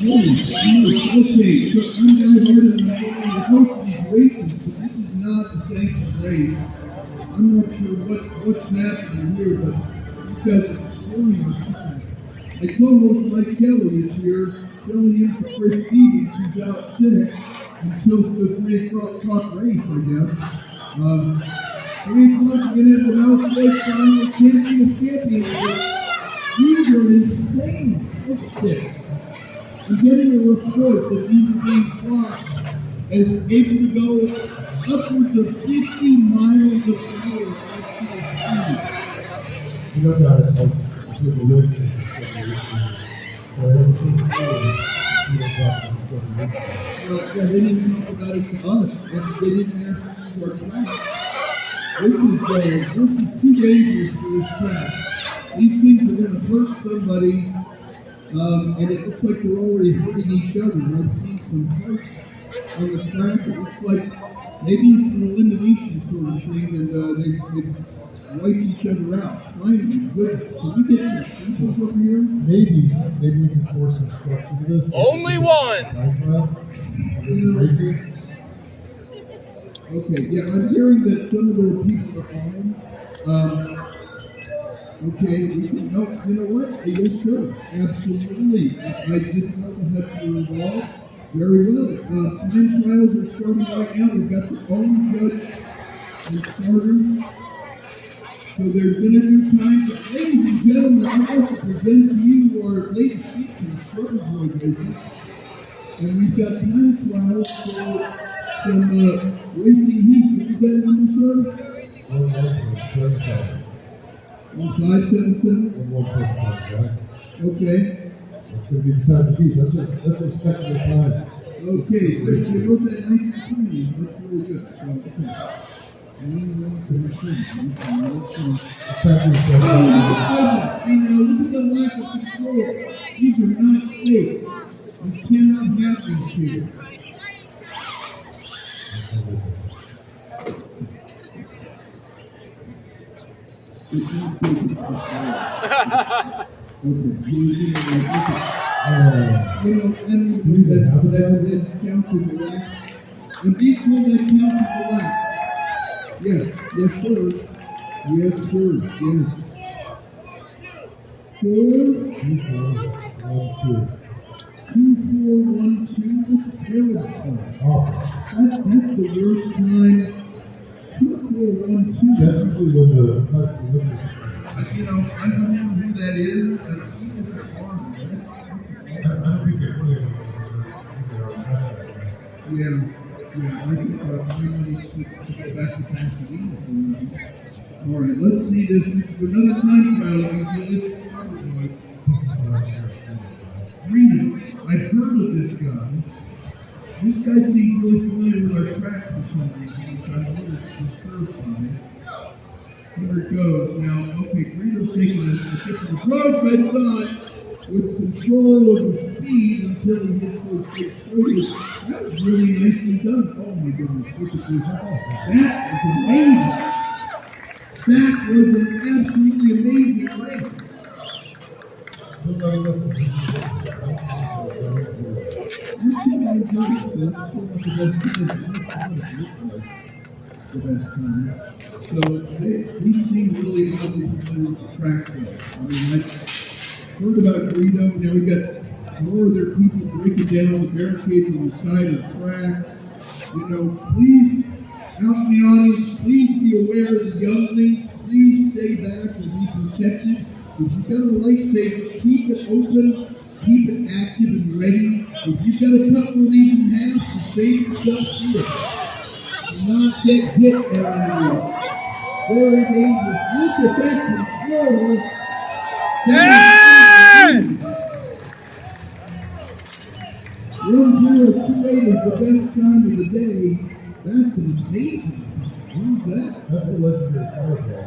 Okay, so I'm downhearted and I'm going to these races, but this is not a sanctioned race. I'm not sure what's happening here, but these guys are scoring on time. My co-host Mike Kelly is here, filling in for Chris Stevens, who's out sick until the 3 o'clock race, I guess. 3 o'clock, we're going to have the Mouse Race final champion. These are insane. Look at this. I'm getting a report that these are being fought as able to go upwards of 50 miles an hour. You know that I took a look at well, they didn't talk about it to us, and they didn't ask for our track. This is too dangerous for this track. These things are going to hurt somebody. And it looks like they're already hurting each other. I've seen some hurts on the track. It looks like maybe it's an elimination sort of thing, and they wipe each other out. Finally, goodness. Can we get some people over here? Maybe we can force some structure to this. Only one! Racing. Okay, yeah, I'm hearing that some of the people are on. Okay, no, you know what? Yes, sir. Absolutely. I didn't know the Huts were involved. Very well. Time trials are starting right now. They've got their own judge and starter. So there's been a new time. But ladies and gentlemen, I'd like to present to you our latest feature, Starter Boy Business. And we've got time trials for some racing heats. What is that number, sir? 577? 177, right? Okay. That's going to be the time to beat. That's respectable time. Okay, let's see what that nice and clean. That's really good. So, okay. Look at the lack of control. These are not safe. You cannot have these here. That counts as a lap. And equal that counts as a lap. Yes, sir. Yes, sir. Yes. 2412. That's a terrible time. That's the worst time. 2412. That's usually when the Huts are looking. I don't know who that is, but even if they're armed, I don't think they're really. Yeah, I think we need to go back to Pasadena. All right, let's see this. This is another time trial. We see this Reno. I've heard of this guy. This guy seems really familiar with our track for some reason, which I'm a little disturbed by. Here it goes. Now, okay, Reno's taking a different approach, I thought, with control over speed until he hits those big straight. That was really nicely done. Oh my goodness, look at this. That was amazing. That was an absolutely amazing race. The best time. So he seemed really familiar with the track though. I mean, I heard about Reno. Now we got more of their people breaking down the barricades on the side of the track. Please, out in the audience, please be aware of the younglings. Please stay back and be protected. If you've got a lightsaber, keep it open, keep it active and ready. If you've got a couple of these in half, to save yourself, do it. Do not get hit everywhere. Very dangerous. Look at that control. Hey! 1028 is the best time of the day. That's an amazing time. Who's that? That's a legendary fireball.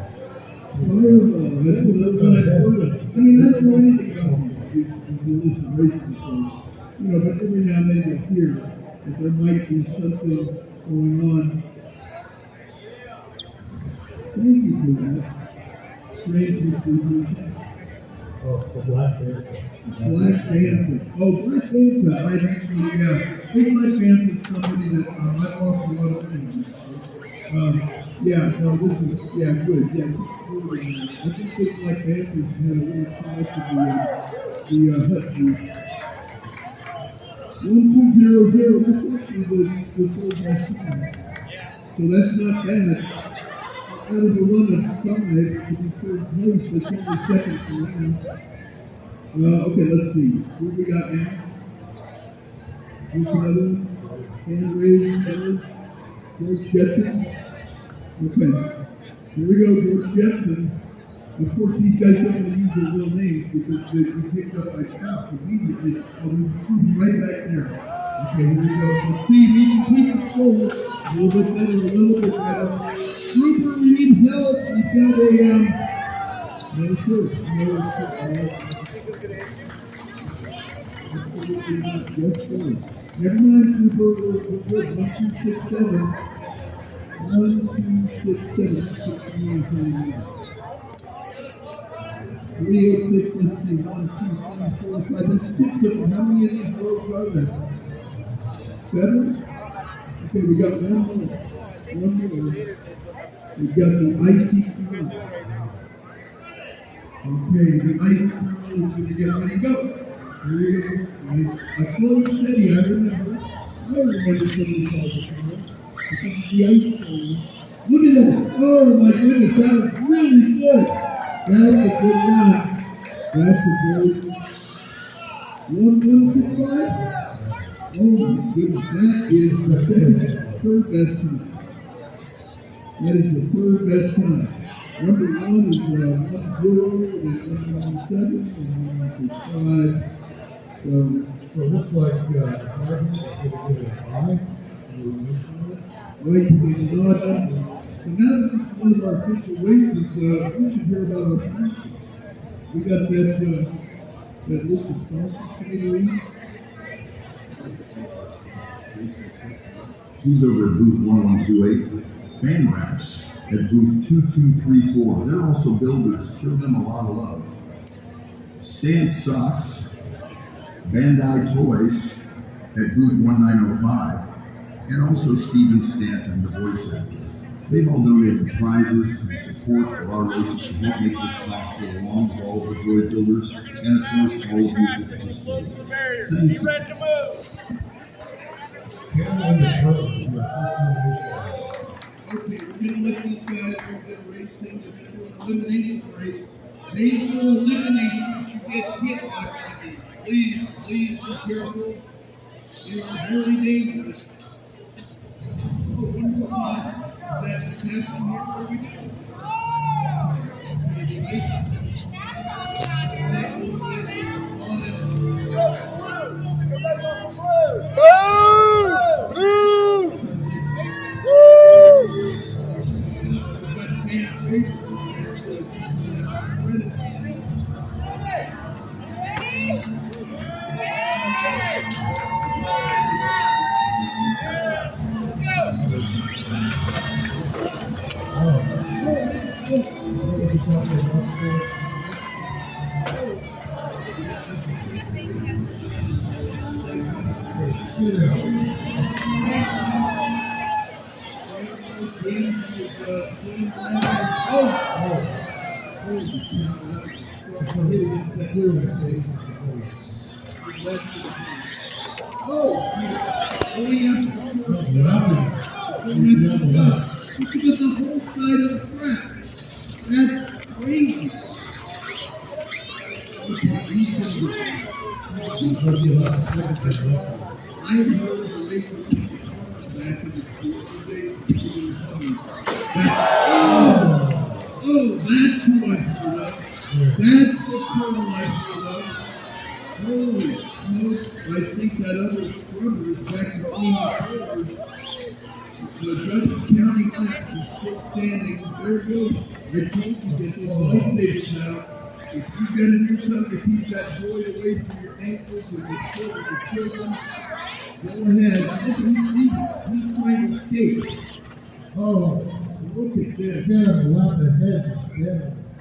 Fireball. That's what I've heard of. I mean, I don't know anything about these. If you listen to racing, of course. But every now and then you'll hear that there might be something going on. Thank you for that. Great distribution. Oh, for Black Panther. Black Panther. Oh, Black Panther. I'd actually, yeah. Big Black Panther is somebody that I've lost a lot of things. Yeah, no, this is, yeah, good. Yeah, I think Big Black Panthers had a little too much of the hut juice. 1200. That's actually the third best time. So that's not bad. Out of a run of 5 to be third place, that's only second for last. Okay, let's see. What we got now? Here's another one. Hand raised. George Jetson. Okay. Here we go, George Jetson. Of course, these guys don't want to use their real names because they picked up by cops immediately. Oh, we're right back there. Okay, here we go. Let's see. We can keep it forward. A little bit better, a little bit better. Trooper, we need help. We've got a, no, sir. No, sir. Absolutely not. Yes, sir. Never mind, Trooper. We're good. 1, 2, 6, 7. 1, 2, 6, 7. 386, let's see, 1, 2, 3, 4, 5. That's 6 of them. How many of these roads are there? 7? Okay, we got one more. One more. We got the icy curl. Okay, the icy curl is going to get ready to go. Here we go. Nice. A slow and steady, I remember. I remember somebody called it curl. This is the ice curl. Look at that. Oh my goodness, that was really good. That's a good run. That's a good 165. Oh my goodness, that is the third best time. That is the third best time. Number 1 is 10, then 117, and 165. So it looks like 5 minutes is going to get a bye. Wait, we did not done. So now that this is one of our official races, we should hear about our sponsors. We got that list of sponsors committee. He's over at booth 1128. Fan wraps at booth 2234. They're also builders. Show them a lot of love. Stance Socks, Bandai Toys at booth 1905, and also Steven Stanton, the voice actor. They've all donated prizes and support for our races to help make this possible, along with all the droid builders, and of course all of you who participated. Thank you. Sam and the Turtle, your first nomination. Okay, we're going to let these guys do the racing. They're going to do an elimination race. They will eliminate you if you get hit by one of these. Please be careful. They are very dangerous. Oh, one more time. Is that what's happening here? Where we go?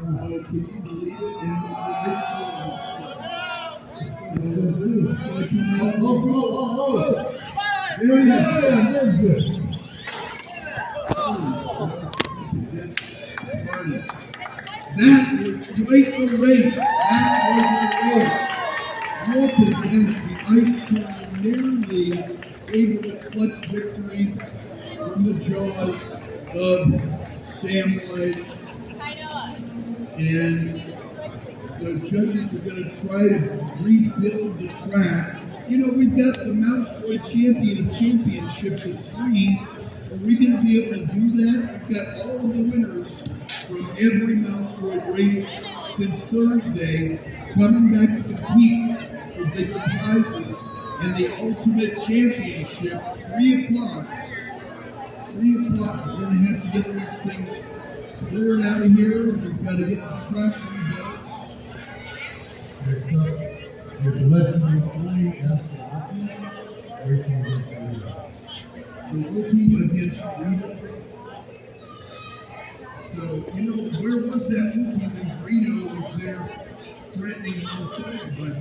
can you believe it? And the Very nice. That was quite a race. That was a race. Walton and the ice cream nearly able to clutch victories from the jaws of Samwise. And the judges are going to try to rebuild the track. You know, we've got the Mouse Boy Champion of Championships at 3. Are we going to be able to do that? We've got all of the winners from every Mouse Boy race since Thursday coming back to compete for bigger prizes and the Ultimate Championship, 3 o'clock. 3 o'clock. We're going to have to get these things cleared out of here. We've got to get the track rebuilt. Next up, the legend of only Aston Martin racing against Reno. So Rookie against Reno. So, you know, where was that Rookie when Reno was there threatening on the side, but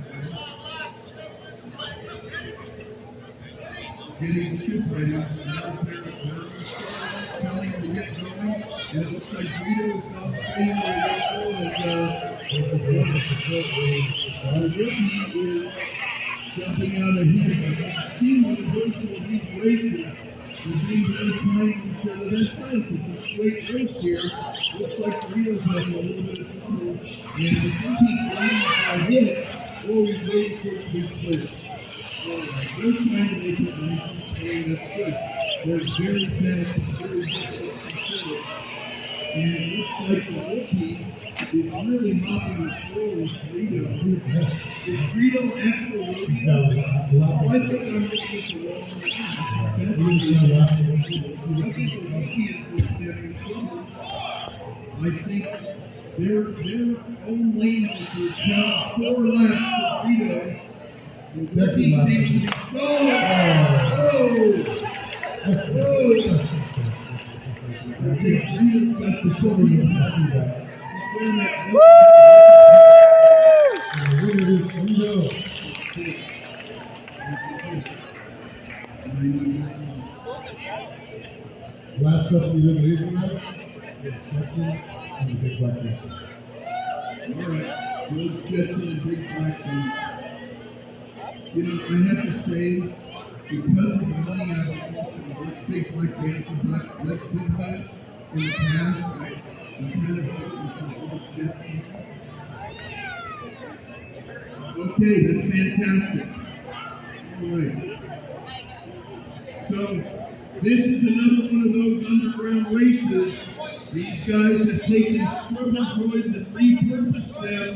getting the ship ready. And there's their telling them to get going. And it looks like Reno's now fighting with the Rookie is jumping out ahead. But it seems the virtue of these races is being very kind to each other. That's nice. It's a straight race here. Looks like Reno's having a little bit of trouble. And the Rookie Reno's hit, always waiting for it to be clear. They're trying to make it nice and clean. That's good. They're very fast and very difficult to control. And it looks like the Rookie is really mopping the floor with Reno. Is Reno actual Rookie? Oh, I think I'm looking at the wrong one. I think the Rookie is what's having trouble. I think their own lane is counting 4 laps for Reno. Second lap. I think Reno's got the trouble. You can see that. Last up, the elimination match. Jetson and the Big Black Man. All right, George Jetson and Big Black Man. You know, I have to say, because of the money I've lost in the Big Black Man, that's been bad in the past. I'm kind of hoping for George Jetson. Okay, that's fantastic. All right. So, this is another one of those underground races. These guys have taken scrubber droids and repurposed them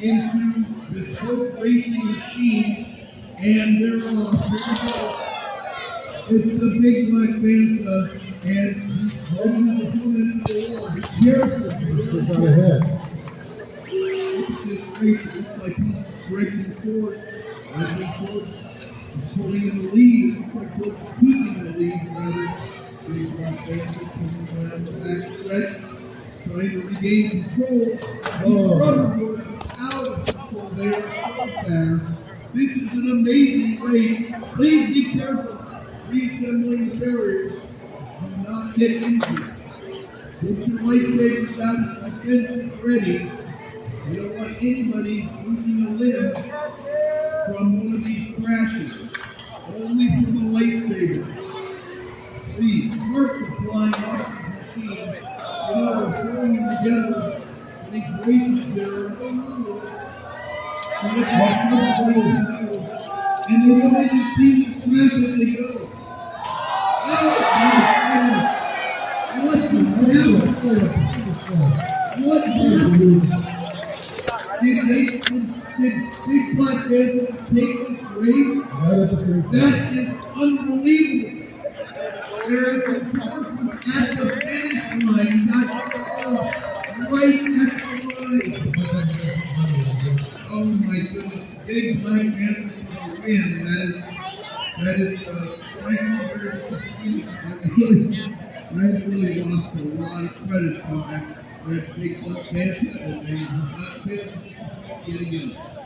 into bespoke racing machine. And they're on. It's the Big Black Panther, and he's holding the opponent into the wall. Be careful. Just out ahead. This race looks like he's breaking course. I think George is pulling in the lead. It looks like George is keeping the lead, rather. Big Black Panther coming around the back stretch, trying to regain control. Rubber boy is out of control there so fast. This is an amazing race. Please be careful reassembling the barriers. Do not get injured. Put your lightsabers out and defense it ready. We don't want anybody losing a limb from one of these crashes. Only from a lightsaber. Please, parts are flying off these machines. You know, we're throwing them together. These races, there are no rules. And they don't even see the track as they go. Oh my God! What the hell? What happened? Did Big Black Panther take this race? That is unbelievable. There is a person at the finish line, not right at the line. Oh my goodness, Big Black Panther for the win. That is frankly very disappointing. I really lost a lot of credits on that. that takes up Tampa, and they have not been getting out.